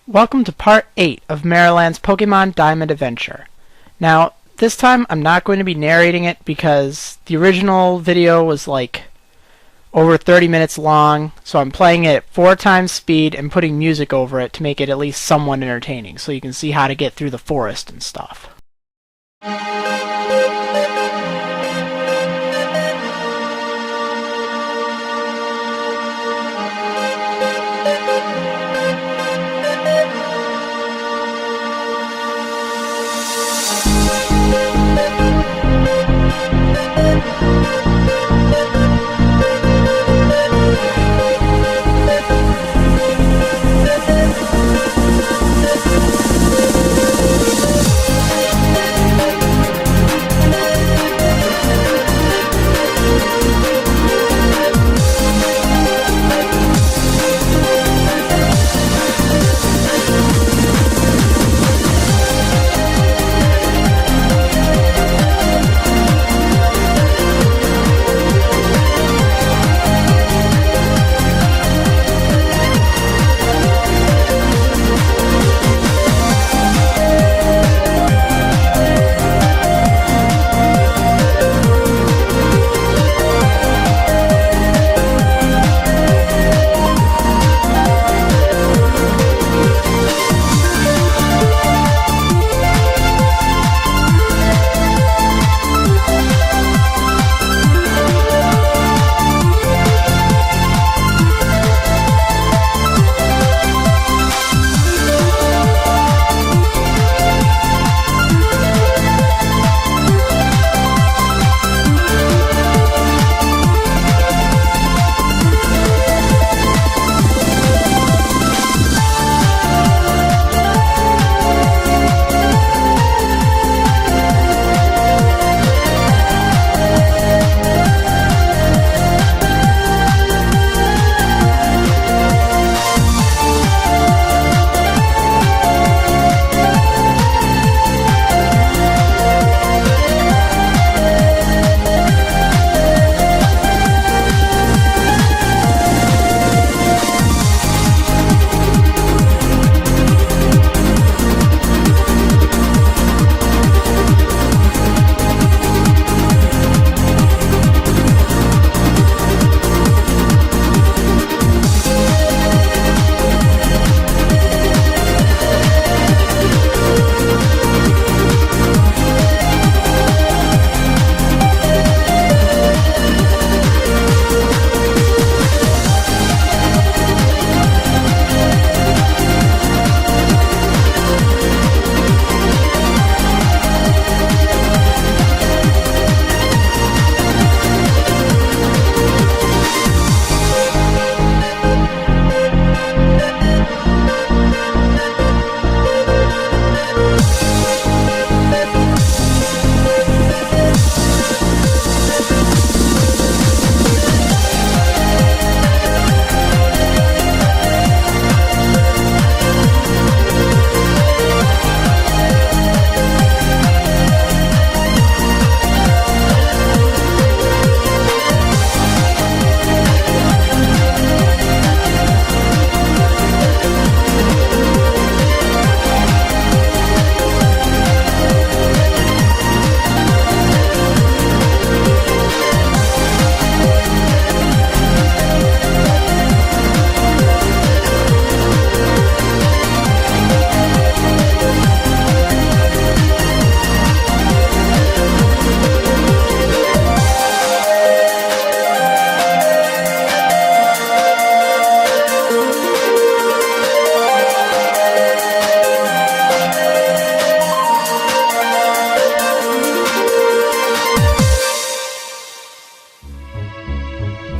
Welcome to part 8 of Marriland's Pokemon Diamond Adventure. Now, this time I'm not going to be narrating it because the original video was like over 30 minutes long, so I'm playing it at 4 times speed and putting music over it to make it at least somewhat entertaining, so you can see how to get through the forest and stuff.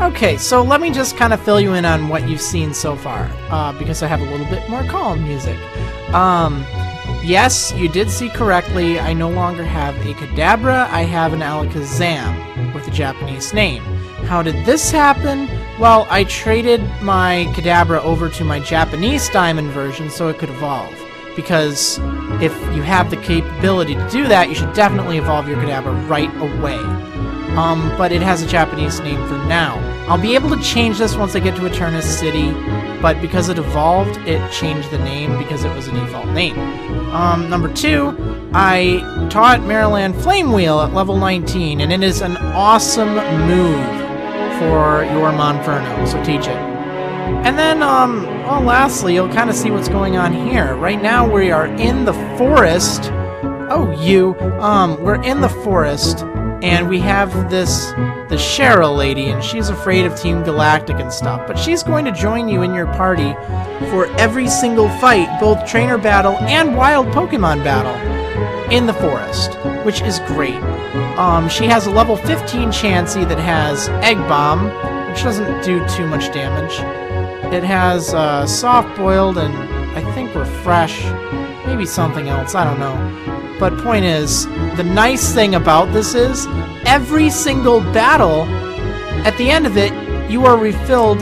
Okay, so let me just kind of fill you in on what you've seen so far, because I have a little bit more calm music. Yes, you did see correctly, I no longer have a Kadabra, I have an Alakazam with a Japanese name. How did this happen? Well, I traded my Kadabra over to my Japanese Diamond version so it could evolve. Because if you have the capability to do that, you should definitely evolve your Kadabra right away. But it has a Japanese name for now. I'll be able to change this once I get to Eterna City, but because it evolved, it changed the name because it was a default name. Number 2, I taught Marriland Flame Wheel at level 19, and it is an awesome move for your Monferno, so teach it. And then, well, lastly, you'll kind of see what's going on here. Right now, we are in the forest. We're in the forest, and we have the Cheryl lady, and she's afraid of Team Galactic and stuff. But she's going to join you in your party for every single fight, both trainer battle and wild Pokemon battle in the forest, which is great. She has a level 15 Chansey that has Egg Bomb, which doesn't do too much damage. It has Soft Boiled and I think Refresh, maybe something else, I don't know. But point is, the nice thing about this is, every single battle, at the end of it, you are refilled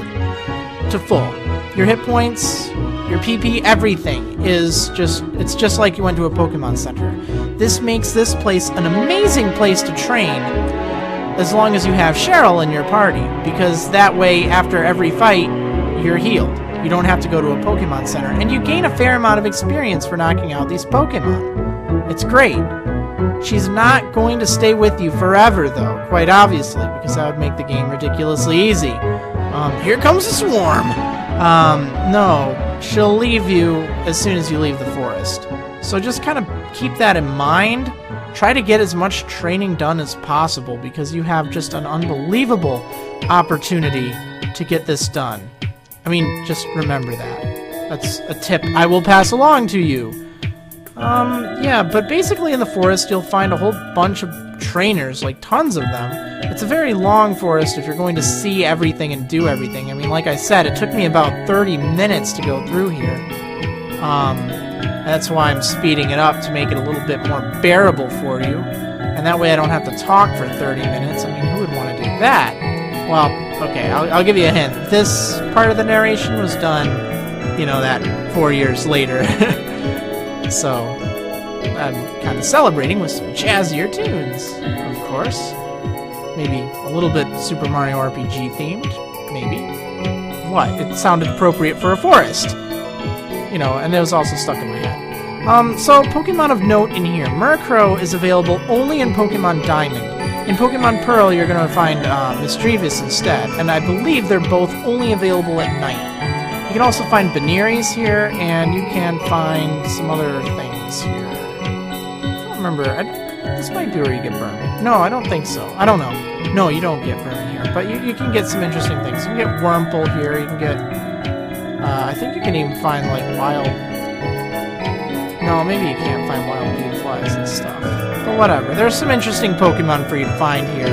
to full. Your hit points, your PP, everything is it's just like you went to a Pokemon Center. This makes this place an amazing place to train, as long as you have Cheryl in your party, because that way, after every fight, you're healed. You don't have to go to a Pokemon Center, and you gain a fair amount of experience for knocking out these Pokemon. It's great. She's not going to stay with you forever, though, quite obviously, because that would make the game ridiculously easy. Here comes the swarm! No, she'll leave you as soon as you leave the forest. So just kind of keep that in mind. Try to get as much training done as possible, because you have just an unbelievable opportunity to get this done. I mean, just remember that. That's a tip I will pass along to you. Yeah, but basically in the forest you'll find a whole bunch of trainers, like tons of them. It's a very long forest if you're going to see everything and do everything. I mean, like I said, it took me about 30 minutes to go through here. That's why I'm speeding it up, to make it a little bit more bearable for you. And that way I don't have to talk for 30 minutes. I mean, who would want to do that? Well, okay, I'll give you a hint. This part of the narration was done, that 4 years later. So, I'm kind of celebrating with some jazzier tunes, of course. Maybe a little bit Super Mario RPG themed, maybe. What? It sounded appropriate for a forest. And it was also stuck in my head. So, Pokemon of note in here. Murkrow is available only in Pokemon Diamond. In Pokemon Pearl, you're going to find Misdreavus instead, and I believe they're both only available at night. You can also find Beneries here, and you can find some other things here. I don't remember. This might be where you get Burn. No, I don't think so. I don't know. No, you don't get Burn here, but you can get some interesting things. You can get Wurmple here. You can get... I think you can even find, like, wild... No, maybe you can't find wild Beautiflies and stuff. But whatever. There's some interesting Pokemon for you to find here.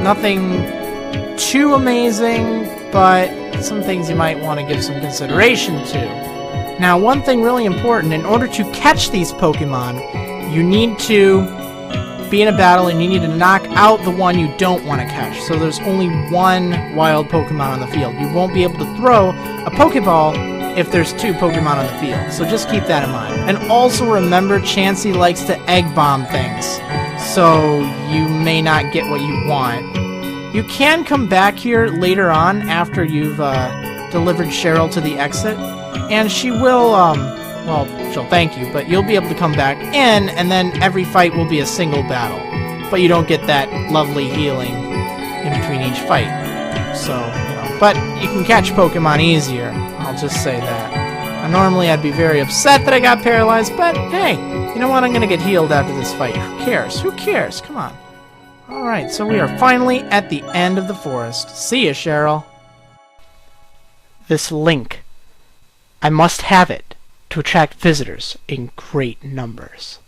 Nothing too amazing, but some things you might want to give some consideration to. Now, one thing really important, in order to catch these Pokemon, you need to be in a battle and you need to knock out the one you don't want to catch. So there's only one wild Pokemon on the field. You won't be able to throw a Pokeball if there's two Pokemon on the field. So just keep that in mind. And also remember, Chansey likes to Egg Bomb things, so you may not get what you want. You can come back here later on after you've delivered Cheryl to the exit, and she will, well, she'll thank you, but you'll be able to come back in, and then every fight will be a single battle. But you don't get that lovely healing in between each fight. So, but you can catch Pokemon easier, I'll just say that. Now, normally I'd be very upset that I got paralyzed, but hey, you know what, I'm gonna get healed after this fight. Who cares? Who cares? Come on. Alright, so we are finally at the end of the forest. See ya, Cheryl. This link. I must have it to attract visitors in great numbers.